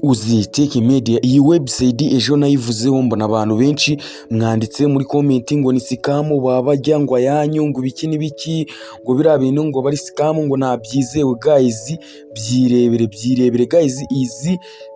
Uzi Tech Media, iyi website ejo nayivuzeho mbona abantu benshi mwanditse muri comment ngo ni scam, babajya ngo ayanyu ngo ibiki n'ibiki, ngo biriya bintu ngo bari scam, ngo ntabyizewe. Guys, byirebere guys,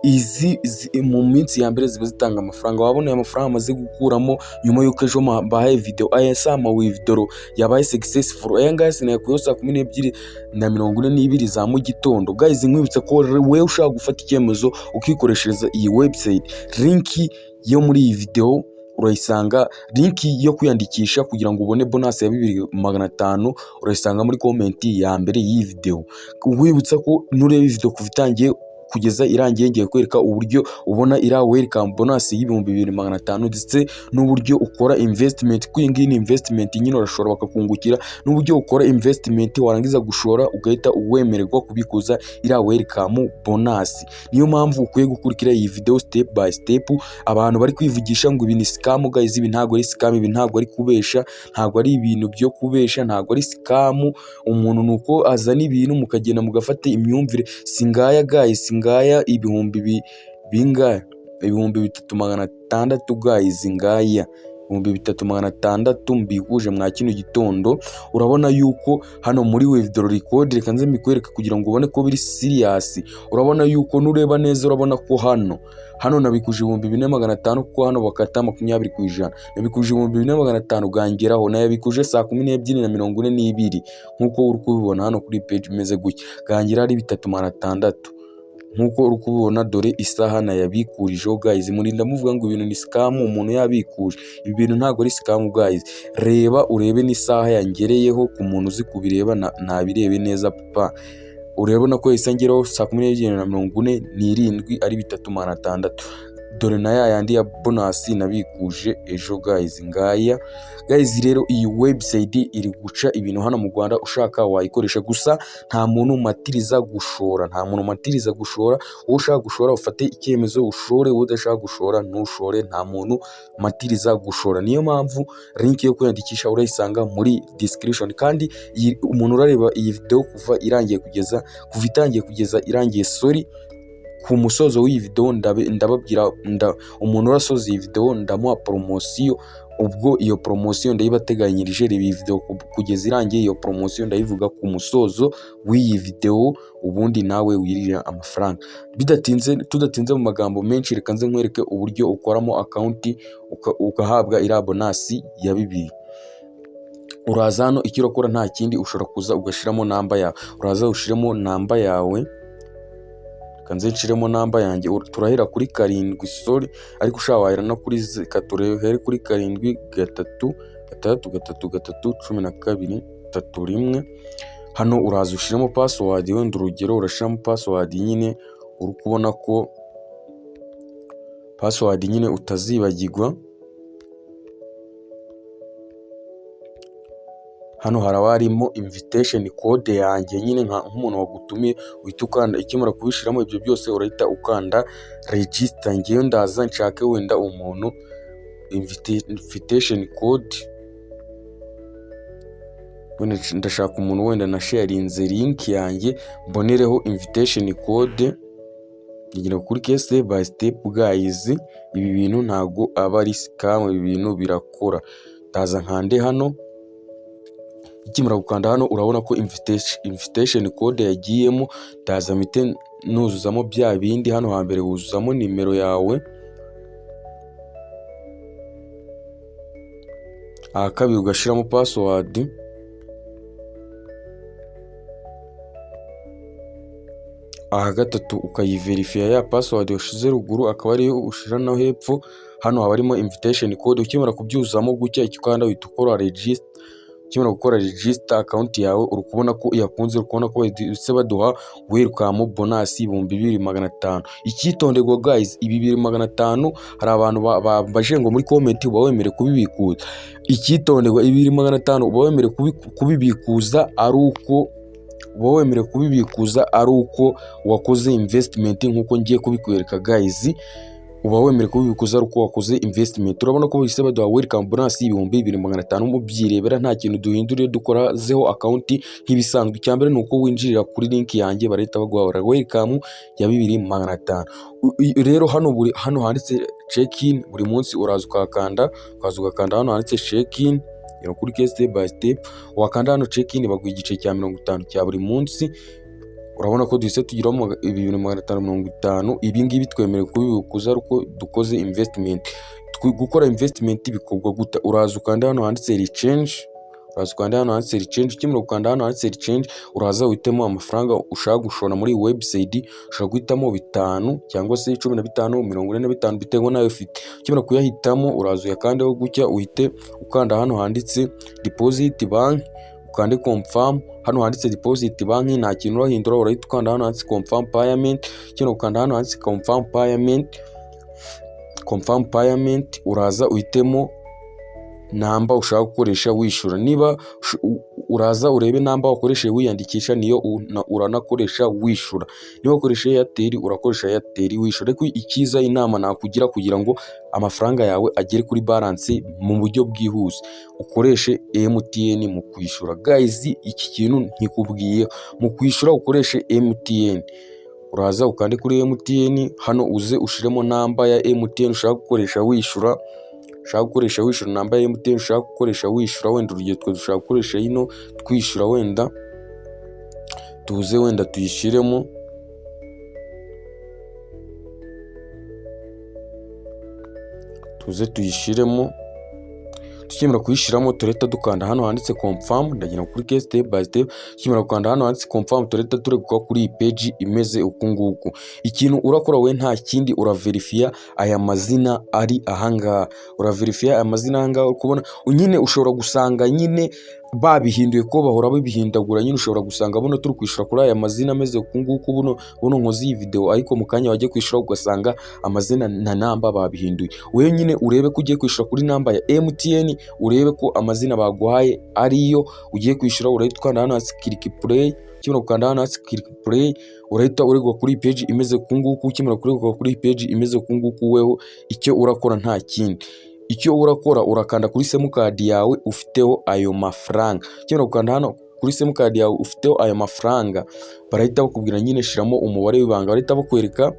izi mu minsi ya mbere ziba zitanga amafaranga. Wabona amafaranga amaze gukuramo nyuma yuko ejo mbahaye video aya sama withdraw yabaye successful. Aya ngaya sinayakuyeho saa 12:42 za mu gitondo. Guys, nkwibutsa ko wewe ushaka gufata icyemezo ukikoreshereza iyi website. Linki yo muri iyi video urayisanga, linki yo kwiyandikisha kugira ngo ubone bonus ya 2500 urayisanga muri comment ya mbere y'iyi video. Wibutsa ko nureba video kuva itangiye kugeza irangiye ngiye kwereka uburyo ubona ira welcome bonus y'2500 ndetse n'uburyo ukora investment. Kwingi ni investment nyine urashobora bakakungukira, n'uburyo ukora investment warangiza gushora ugahita uwemererwa kubikuza ira welcome bonus. Niyo mpamvu ukwiye gukurikira iyi video step by step. Abantu bari kwivugisha ngo ibi ni scam, guys, ibi ntago ari scam, ibi ntago ari kubesha, ntago ari ibintu byo kubesha, ntago ari scam. Umuntu nuko azana ibintu mukagenda mugafata imyumvire. Singaya guys, ngaya ibihumbi bingahe, 3600 guys, ngaya 3600 mbikuje mwa kino gitondo. Urabona yuko hano muri withdraw record, reka nze mikwereka kugira ngo ubone ko biri serious. Urabona yuko nureba neza, urabona ko hano nabikuje 2500 kuko hano bakata 20%. Nabikuje 2500 gangeraho, nayabikuje saa 12:42 nkuko uri kubibona hano kuri page imeze gutya, gangera ari 3600 nkuko uri kubibona. Dore isaha nayabikurijeho guys, murinda muvuga ngo ibintu ni scam umuntu yabikuje. Ibi bintu ntago ari scam guys. Reba urebe n'isaha yangereyeho ku muntu uzi kubireba, nabirebe neza papa. Urabona ko isangeraho saa 12:47 ari 3600. Dore na yandi ya bonus nabikuje ejo guys, ngaya. Guys, rero iyi website iri guca ibintu hano mu Rwanda, ushaka wayikoresha, gusa nta muntu matiriza gushora, wowe ushaka gushora ufate icyemezo ushore, wowe udashaka gushora ntushore, nta muntu matiriza gushora. Niyo mpamvu link yo kwiyandikisha urayisanga muri description. Kandi umuntu urareba iyi video kuva itangiye kugeza irangiye, sorry, ku musozo w'iyi video ndababwira umuntu urasoza iyi video ndamuha promotion. Ubwo iyo promotion ndayibateganyirije, reba iyi video kugeza irangiye, iyo promotion ndayivuga ku musozo w'iyi video, ubundi nawe wirira amafaranga. Tudatinze mu magambo menshi, reka nze nkwereke uburyo ukoramo account ugahabwa ira bonus ya 2. Uraza hano, icyo urakora nta kindi, ushobora kuza ugashiramo namba yawe. Uraza ushiremo namba yawe, kanze nshiremo namba yanjye. Turahera kuri 7, sorry, ariko ushaka wahera no kuri katurehere kuri 7 3 3 12 31. Hano uraza ushiremo password, wenda urugero urashiramo password nyine uri kubona ko password nyine utazibagirwa. Hano harabarimo invitation code yanjye nyine nk'umuntu wagutumiye, uhita ukanda. Ikimara kubishiramo ibyo byose urahita ukanda register. Ngiye ndaza nshake wenda umuntu invitation code, wenda ndashaka umuntu wenda na sharinze link yanjye mbonereho invitation code. Ngira kuri step by step guys, ibi bintu ntago aba ari scam, ibi bintu birakora. Ndaza nkande hano, ikimara gukanda hano urabona ko invitation code yagiyemo. Ndaza mite nuzuzamo bya bindi. Hano hambere wuzuzamo nimero yawe, kabiri ugashiramo password, gatatu ukayiverifya ya password washize ruguru, akaba ariyo ushira no hepfo. Hano haba harimo invitation code. Ukimara kubyuzamo gutya, ikikanda uhita ukora register. Ukimara gukora register account yawe, uri kubona ko yakunze, uri kubona ko se baduha welcome bonus 2500. Icyitonderwa guys, ibi 2500 hari abantu baje ngo muri comment uba wemere kubibikuza. Icyitonderwa, ibi 2500 uba wemere kubibikuza ari uko wakoze investment nkuko ngiye kubikwereka guys. uba wemerewe kubikuza ari uko wakoze investment. Urabona ko bahise baduha welcome bonus y'ibihumbi 2500 mubyirebera, nta kintu duhinduriye dukorazeho account nk'ibisanzwe. Icyambere ni uko winjirira kuri link yanjye barahita baguha welcome ya 2500. Rero hano handitse check in, buri munsi uraza ukakanda hano handitse check in kuri step by step, wakanda hano check in baguha igice cya 50 cya buri munsi. Urabona ko duhise tugiramo 2550. Ibi ngibi twemerewe kubikuza ari uko dukoze investment. Gukora investment bikorwa guta, uraza ukanda hano handitse rechange, ukimara gukanda hano handitse rechange, uraza uhitemo amafaranga ushaka gushora muri website. Ushobora guhitamo 5 cyangwa se 15, 45 bitewe nayo ufite. Ukimara kuyahitamo uraza uyakandeho gutya, uhite ukanda hano handitse deposit bank, ukande confirm. Hano handitse deposit bank nta kintu urahindura, urahita ukanda hano handitse confirm payment. Ukanda hano handitse confirm payment, uraza uhitemo namba ushaka gukoresha wishyura. Niba uraza urebe namba wakoresheje wiyandikisha, niyo uranakoresha wishyura. Niba ukoresha Airtel urakoresha Airtel wishyura. Ariko ikiza inama nakugira kugira ngo amafaranga yawe agere kuri balance mu buryo bwihuse, ukoreshe MTN mu kwishyura. Guys, iki kintu nkikubwiye, mu kwishyura ukoreshe MTN. Uraza ukande kuri MTN, hano uze ushiremo namba ya MTN ushaka gukoresha wishyura. Namba ya MTN ushaka gukoresha wishyura. Wenda urugero twe dushaka gukoresha ino twishyura, wenda tuyishiremo. Tukimara kuyishiramo tureta dukanda hano handitse confirm, ndagira kuri step by step. Tukimara gukanda hano handitse confirm tureta tureguka kuri iyi page imeze uku nguku. Ikintu urakora we nta kindi, uraverifya aya mazina ari ahangaha. Kubona nyine ushobora gusanga nyine babihinduye ko bahora babihindagura. Nyine ushobora gusanga buno turi kwishura kuri aya mazina ameze uku nguku, buno nkozi iyi video, ariko mu kanya wajye kwishura ugasanga amazina na namba babihinduye. Wewe nyine urebe ko ugiye kwishura kuri namba ya MTN, urebe ko amazina baguhaye ariyo ugiye kwishura. Urahita ukanda hano hasi click play. Ukimara gukanda hano hasi click play, urahita uregwa kuri page imeze uku nguku. Ukimara kuregwa kuri page imeze uku nguku, weho icyo urakora nta kindi. Icyo urakora urakanda kuri simukadi yawe ufiteho ayo mafaranga. Ukimara gukanda hano kuri simukadi yawe ufiteho ayo mafaranga, barahita bakubwira nyine shiramo umubare w'ibanga. Barahita bakwereka,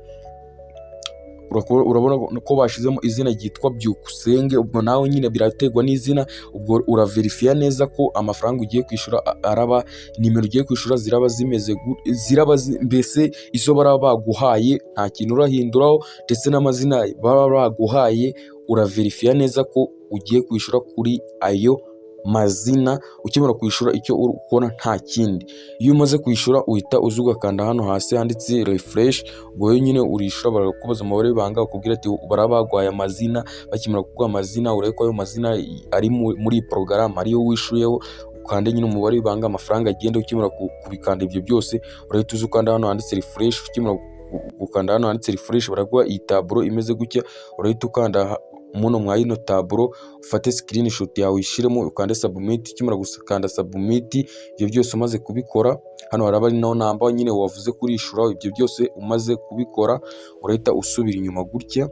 urabona ko bashizemo izina ryitwa Byukusenge. Ubwo nawe nyine birategwa n'izina, ubwo uraverifya neza ko amafaranga ugiye kwishura araba, nimero ugiye kwishura ziraba mbese izo baraba baguhaye, nta kintu urahinduraho, ndetse n'amazina baba baguhaye uraverifya neza ko ugiye kwishura kuri ayo mazina. Ukimara kwishura icyo ukora nta kindi. Iyo umaze kwishura uhita uza ugakanda hano hasi handitse refresh. Ubwo nyine urishura, barakubaza umubare w'ibanga, bakubwira ati barabaguhaye amazina. Bakimara kuguha amazina, urebe ko ayo mazina ari muri porogaramu ariyo wishuyeho, ukande nyine umubare w'ibanga, amafaranga agenda. Ukimara kubikanda ibyo byose, urahita uza ukanda hano handitse refresh. Ukimara gukanda hano handitse refresh, baraguha iyi taburo imeze gutya. Urahita ukanda muno mwa ino taburo, ufate screenshot yawe ishiremo, ukande submit. Ukimara gukanda submit, ibyo byose umaze kubikora, hano haraba ari naho namba nyine wavuze kurishura. Ibyo byose umaze kubikora, urahita usubira inyuma gutya,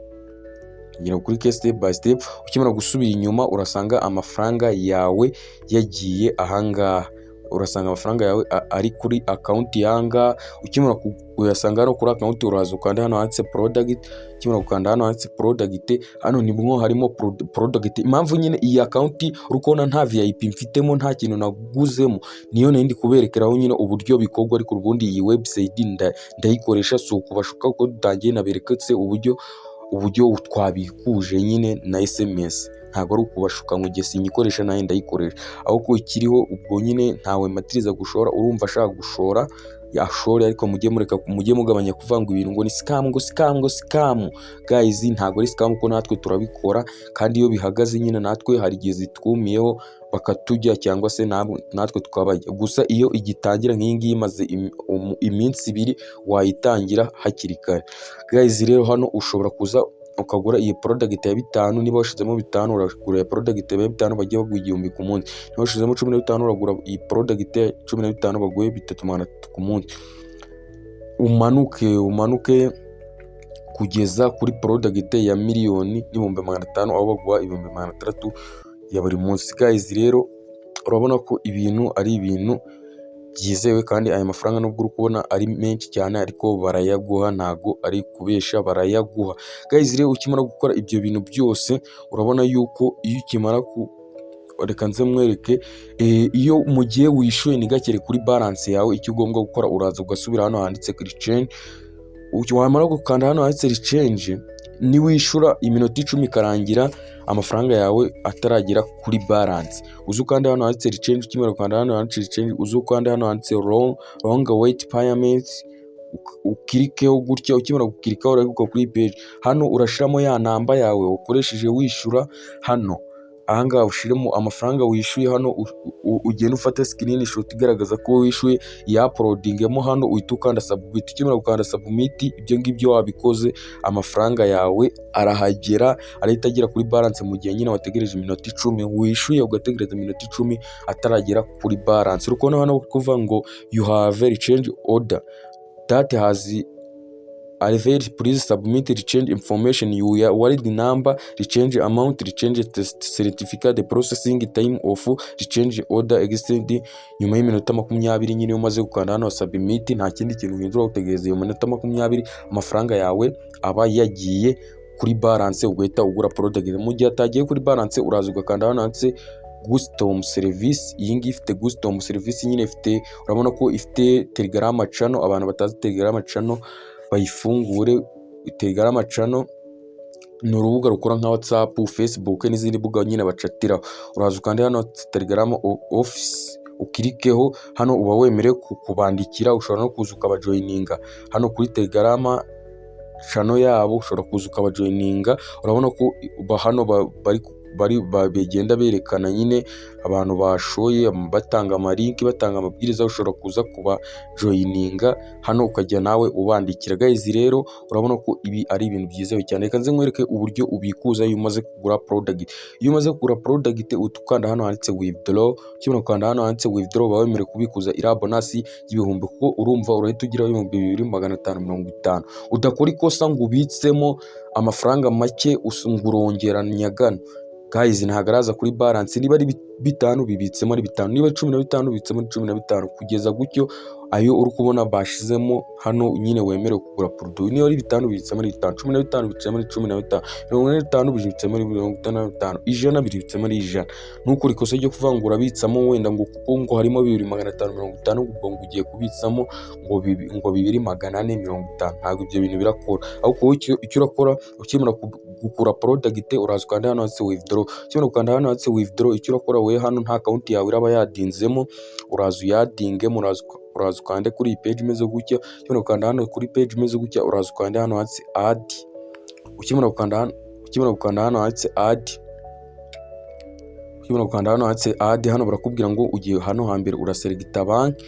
ngira kuri step by step. Ukimara gusubira inyuma, urasanga amafaranga yawe yagiye ahangaha. Urasanga amafaranga yawe ari kuri account yanga. Ukimara kuyasanga hano kuri account, uraza ukanda hano handitse product. Ukimara gukanda hano handitse product, hano nibwo harimo product. Impamvu nyine iyi account urukona nta VIP mfitemo, nta kintu naguzemo, niyo ndi kuberekeraho nyine uburyo bikorwa. Ariko ubundi iyi website ndayikoresha, so kubashuka uko dutangiye nabereketse uburyo twabikuje nyine na SMS. Ntabwo ari ukubashuka ngo nge sinyikoresha nayo ndayikoresha, ahubwo ikiriho ubwo nyine ntawe matiriza gushora. Urumva ashaka gushora yashore, ariko mujye mugabanya kuvanga ibintu ngo ni scam. Guys, ntabwo ari scam, ko natwe turabikora, kandi iyo bihagaze nyine natwe hari igihe zitwumiyeho bakatujya, cyangwa se natwe tukabajya. Gusa iyo igitangira nk'iyi ngiyi imaze iminsi 2 wayitangira hakiri kare. Guys, rero hano ushobora kuza ukagura iyi product ya 5. Niba washizemo 5 uragura ya product ya 5 bagiye baguha 1000 ku munsi. Niba washizemo 15 uragura iyi product ya 15 baguhe 300 ku munsi. Umanuke kugeza kuri product ya miliyoni n'ibihumbi 500 aho baguha ibihumbi 600 ya buri munsi. Guys rero urabona ko ibintu ari ibintu byizewe kandi aya mafaranga nubwo uri kubona ari menshi cyane ariko barayaguha, ntago ari kubesha, barayaguha. Guys rero ukimara gukora ibyo bintu byose urabona yuko iyo ukimara reka nze mwereke iyo mu gihe wishyuye ntigakere kuri balance yawe, icyo ugomba gukora uraza ugasubira hano handitse exchange, wamara gukanda hano handitse exchange niwishyura iminota 10 ikarangira amafaranga yawe ataragera kuri balance, uzukanda hano handitse exchange. Ukimara gukanda hano handitse exchange uzukanda hano handitse long wait payments, ukirikeho gutya. Ukimara gukirikaho uraguka kuri page, hano urashiramo ya namba yawe ukoresheje wishyura, hano ahangaha ushiremo amafaranga wishyuye, hano ugenda ufata screenshot igaragaza ko wishyuye, ya uploadingemo hano uhita ukanda submit. Ukimara gukanda submit ibyo ngibyo wabikoze, amafaranga yawe arahagera, arahita agera kuri balance mu gihe nyine wategereje iminota 10 wishyuye, ugategereza iminota 10 ataragera kuri balance. Uri kubona hano kuvuga ngo you have a change order that has arrived, please submit the change information, your wallet number, the change amount, the change certificate, the processing time of the change order extended. Nyuma y'iminota 20 nyine umaze gukanda hano submit, nta kindi kintu uhindura, utegereza iyo minota 20 amafaranga yawe aba yagiye kuri balance, ugahita ugura product. Mu gihe atagiye kuri balance uraza ugakanda hano handitse custom service. Iyi ngiyi ifite custom service nyine ifite, urabona ko ifite Telegram channel. Abantu batazi Telegram channel bayifungure. Telegram channel ni urubuga rukora nka WhatsApp, Facebook n'izindi mbuga nyine bacatira. Uraza ukanda hano Telegram office ukirikeho, hano uba wemerewe kubandikira, ushobora no kuza ukabajoininga hano kuri Telegram channel yabo, ushobora kuza ukabajoininga. Urabona ko hano bari bagenda berekana nyine abantu bashoye, batanga amalinki, batanga amabwiriza, ushobora kuza kuba joininga hano ukajya nawe ubandikira. Guys rero urabona ko ibi ari ibintu byizewe cyane. Reka nze nkwereke uburyo ubikuza iyo umaze kugura product. Iyo umaze kugura product utukanda hano handitse withdraw. Ukimara gukanda hano handitse withdraw uba wemerewe kubikuza iriya bonus y'ibihumbi, kuko urumva urahita ugira 2550. Udakora ikosa ngo ubitsemo amafaranga make usungurongeranya gano. Guys ntago araza kuri balance, niba ari 5 bibitsemo ari 5, niba 15 bibitsemo 15, kugeza gutyo ayo uri kubona bashizemo hano nyine wemerewe kugura produit. Niba ari 5 bibitsemo ari 5, 15 bibitsemo ari 15, 45 bibitsemo ari 55, 100 bibitsemo ari 100. Nuko rikosa ryo kuvangura bitsamo wenda ngo kuko ngo harimo 2550 ubwo ngo ugiye kubitsamo ngo 2450, ntago ibyo bintu birakora. Ahubwo icyo urakora ukimara gukura product uraza ukanda hano handitse withdraw. Ukimara gukanda hano handitse withdraw, icyo urakora we hano nta account yawe iraba yadinzemo, uraza uyadingemo, uraza ukande kuri iyi page imeze gutya. Ukimara gukanda hano kuri page imeze gutya uraza ukanda hano handitse add. Ukimara gukanda hano handitse add, hano barakubwira ngo ugiye hano hambere uraselegita banki,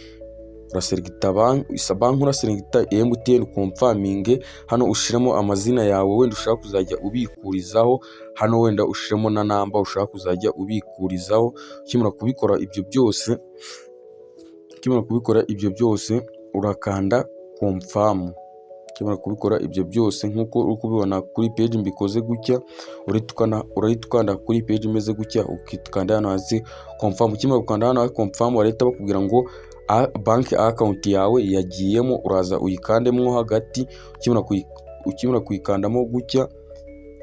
isa banki, uraselegita MTN confirming. Hano ushiremo amazina yawe wenda ushaka kuzajya ubikurizaho, hano wenda ushiremo na namba ushaka kuzajya ubikurizaho. Ukimara kubikora ibyo byose urakanda confirm. Ukimara kubikora ibyo byose nkuko uri kubibona kuri page mbikoze gutya, urahita ukanda kuri page imeze gutya ukikanda hano hasi confirm. Ukimara gukanda hano confirm wareta bakubwira ngo bank account yawe yagiyemo, uraza uyikandemo hagati. Ukimara kuyikandamo gutya,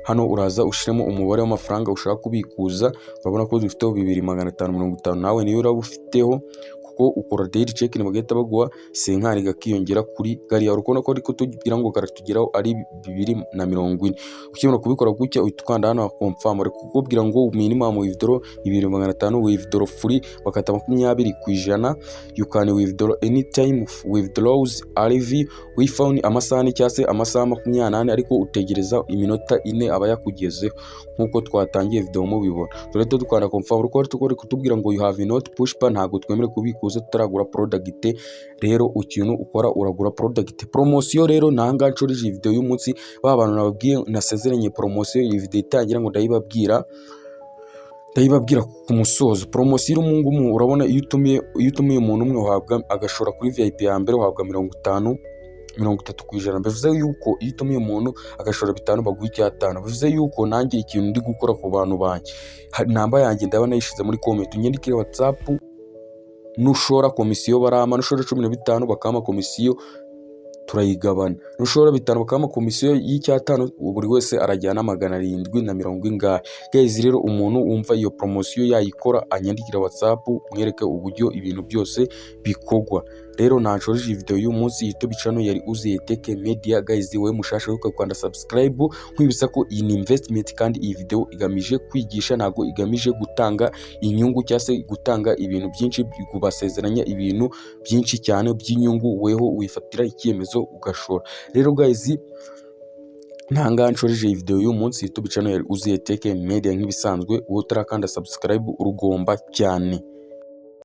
hano uraza ushiremo umubare w'amafaranga ushaka kubikuza. Urabona ko dufiteho 2550, nawe niyo uraba ufiteho, kuko ukora daily check ni bagahita baguha senkari gakiyongera kuri gari yawe. Urabona ko ariko tugira ngo karatugeraho ari 240. Ukimara kubikora gutya uhita ukanda hano confirm, ariko kukubwira ngo minimum withdraw 2500, withdraw free bakata 20%. You can withdraw anytime, withdraws RV we found amasaha cyase amasaha 28, ariko utegereza iminota 4 aba yakugezeho nkuko twatangiye video mubibona. Turahita dukanda confirm, uko tukore kutubwira ngo you have not push pa, ntago twemere kubikuza tutaragura product. Rero ukintu ukora uragura product. Promotion rero nanga nshorije video y'umunsi, ba bantu nababwiye nasezeranye promotion iyi video itangira ngo ndayibabwira ku musozo. Promotion umungumu urabona iyo utumiye umuntu umwe uhabwa agashora kuri VIP ya mbere uhabwa 50 30%. Bivuze yuko iyo utumiye umuntu agashora 5 baguha 5. Bivuze yuko nanjye ikintu ndi gukora ku bantu banjye, namba yanjye ndaba nayishize muri comment, unyandikire WhatsApp, nushora komisiyo barama, nushora 15 bakama komisiyo turayigabana, nushora 5 bakama komisiyo y'5, buri wese arajyana 770 ingahe. Guys, rero umuntu wumva iyo promotion yayikora anyandikira WhatsApp mwereke uburyo ibintu byose bikogwa. Rero nanshoje iyi video y'uyu munsi, YouTube channel yari Uziye Tech Media. Guys, we mushasha uko kwanda subscribe, nkwibisa ko iyi ni investment kandi iyi video igamije kwigisha, ntago igamije gutanga inyungu cyase gutanga ibintu byinshi, kubasezeranya ibintu byinshi cyane by'inyungu, weho wifatira icyemezo ugashora. Rero guys, ntanga nshoreje iyi video y'uyu munsi, YouTube channel yari Uziye Tech Media. Nk'ibisanzwe wowe utarakanda subscribe urugomba cyane.